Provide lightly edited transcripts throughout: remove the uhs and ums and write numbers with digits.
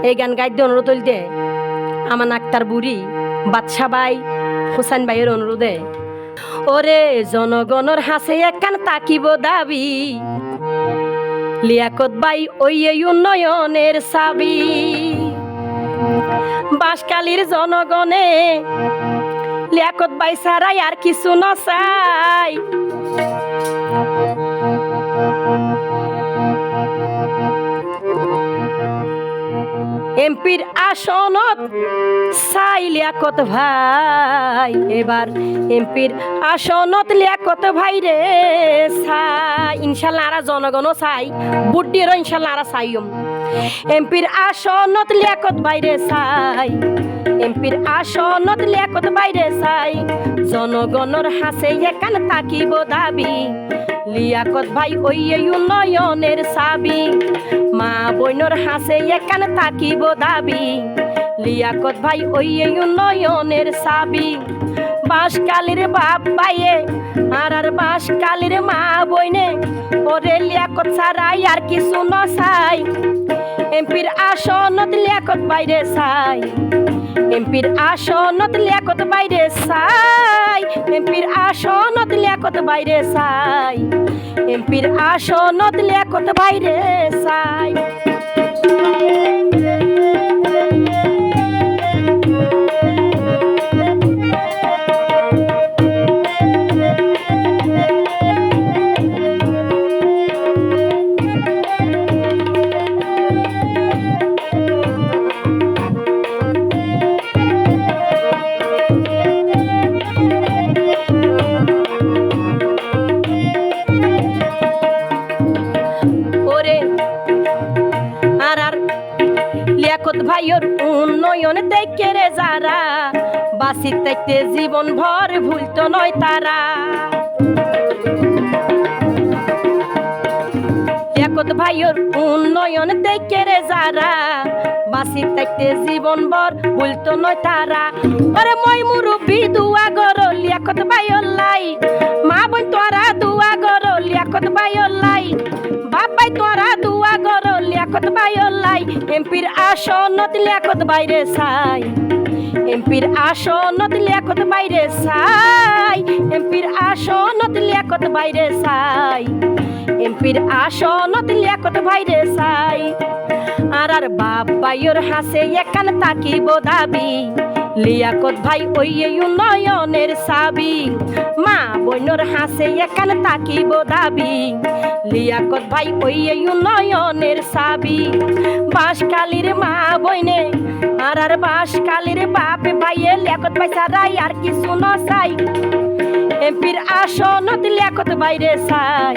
এই গান গাইতে অনুরোধ হইল দে আমান আক্তার বুড়ি বাদশা ভাই হুসাইন ভাইয়ের অনুরোধে। ওরে জনগণর হাসে একখান তাকিব দাবি, লিয়াকত ভাই ওই উন্নয়নের চাবি। বাঁশখালীর জনগণে লিয়াকত ভাই ছাড়াই আর কিছু নচাই। এমপির আসনত চাই লিয়াকত ভাই, এবার এমপির আসনত লিয়াকত ভাই রে চাই। ইনশাল্লাহ আরা জনগণও চাই, বুদ্ধিরও ইনশাল্লাহ আরা চাইম। এমপির আসনত লিয়াকত ভাই রে চাই, এমপির আসনত লিয়াকত ভাই রে চাই। জনগণর হাসে একান তাকিব দাবি, লিয়াকত ভাই ওই উন্নয়নের চাবি। মা বইনর হাসে একান তাকিব দাবি, লিয়াকত ভাই ওই উন্নয়নের চাবি। বাঁশখালীর বাপ ভাইয়ে আর বাঁশখালীর মা বইনে ওরে লিয়াকত ছাড়াই আর কিছু নচাই। এমপির আসনত লিয়াকত বাইরে চাই, এমপির আসনত লিয়াকত বাইরে চাই। এমপির আসনত লিয়াকত বাইরে চাই, এমপির আসনত লিয়াকত বাইরে চাই। লিয়াকত ভাইয়ের উন্নয়ন দেখে রে যারা বাঁচি থাকতে জীবন ভর ভুলতো নয় তারা। লিয়াকত ভাইয়ের উন্নয়ন দেখে রে যারা বাঁচি থাকতে জীবন ভর ভুলতো নয় তারা। আরে মই মুরব্বি দুয়া গর লিয়াকত ভাইয়ের লাই, মা বোন তোরা দুয়া গর লিয়াকত ভাইয়ের লাই, বাবাই তোরা দুয়া গর লিয়াকত ভাইয়ের লাই। এমপির আসনত লিয়াকত বাইরে চাই, এমপির আসনত লিয়াকত বাইরে চাই। এমপির আসনত লিয়াকত বাইরে চাই, এমপির আসনত লিয়াকত বাইরে চাই। আর বাপ ভাইয়ের হাসে একান তাকিব দাবি, লিয়াকত ভাই ওই উন্নয়নের চাবি। মা বইনর হাসে একান তাকিব দাবি, লিয়াকত ভাই ওই উন্নয়নের চাবি। বাঁশখালীর মা বইনে আর বাঁশখালীর বাপ ভাইয়ে লিয়াকত ভাই ছাড়াই আর কিছু নচাই। এমপির আসনত লিয়াকত বাইরে চাই,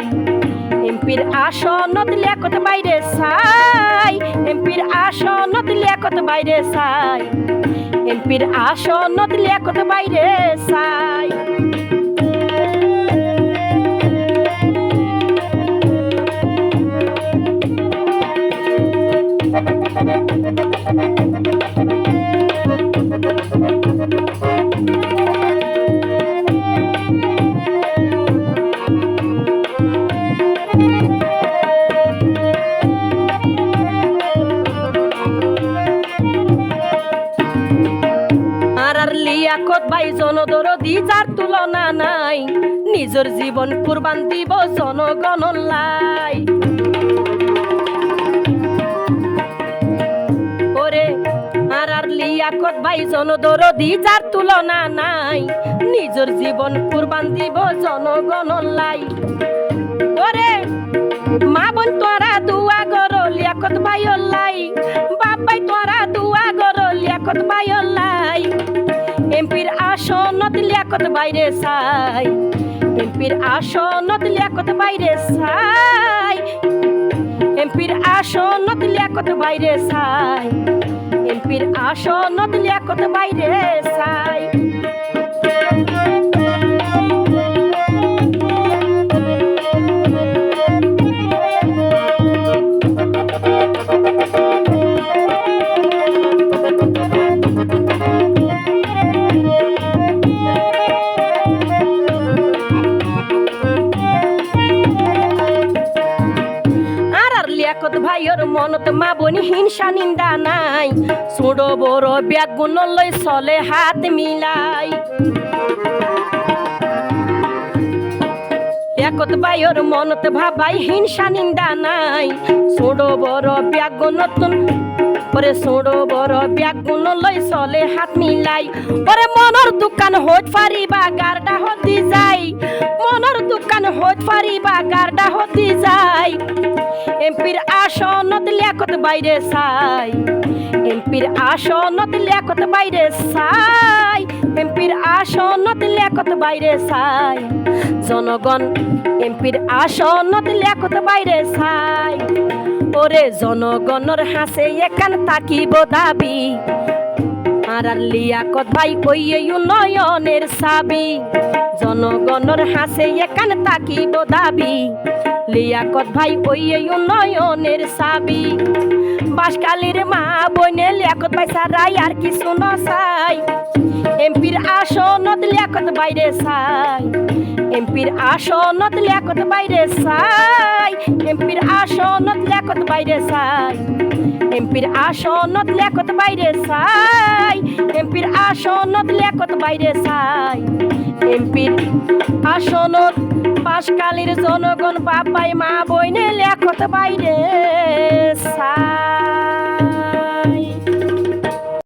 এমপির আসনত লিয়াকত বাইরে চাই। এমপির আসনত লিয়াকত বাইরে চাই, এমপির আসনত লিয়াকত বাইরে চাই। লিয়াকত ভাই জনদরদি যার তুলনা নাই, নিজের জীবন কুরবান দিব জনগণর লাই। ওরে আর লিয়াকত ভাই জনদরদি যার তুলনা নাই, নিজের জীবন কুরবান দিব জনগণর লাই। ওরে মা বোন তোরা দুয়া গর লিয়াকত ভাইয়ের লাই, বাবাই তোরা দুয়া গর লিয়াকত ভাইয়ের লাই। এমপির আসনত লিয়াকত বাইরে চাই, এমপির আসনত লিয়াকত বাইরে চাই। এমপির আসনত লিয়াকত বাইরে চাই, এমপির আসনত লিয়াকত বাইরে চাই। লিয়াকত ভাইয়ের মনত মা বনি হিংসা নিন্দা নাই ছোট বড় ব্যাগুন লই চলে হাত মিলাই একত বাইর মনত ভাবাই হিংসা নিন্দা নাই ছোট বড় ব্যাগুন নতুন ওরে ছোট বড় ব্যাগুন লই চলে হাত মিলাই ওরে মনের দোকান হইত পারিবা গারডা হতি যাই মনের দোকান হইত পারিবা গারডা হতি যাই এমপির আসনত লেখত বাইরে চাই এমপির আসনত লেখত বাইরে চাই এমপির আসনত লেখত বাইরে চাই জনগণ এমপির আসনত লেখত বাইরে চাই ওরে জনগণের হাসে একান তাকিব দাবি আর লিয়াকত ভাই কইয়ে উন্নয়নের চাবি জনগণের হাসে একান তাকিব দাবি লিয়াকত ভাই কইয়ে উন্নয়নের চাবি বাসকালীর মা বইনে লিয়াকত ভাই সারাই আর কিছু নচাই এমপির আসনত লিয়াকত বাইরে চাই এমপির আসনত লিয়াকত বাইরে চাই এমপির আসনত লিয়াকত বাইরে চাই এমপির আসনত লিয়াকত বাইরে চাই এমপির আসনত লিয়াকত বাইরে চাই এমপির আসনত বাসকালীর জনগণ বাপাই মা বইনে লিয়াকত বাইরে চাই।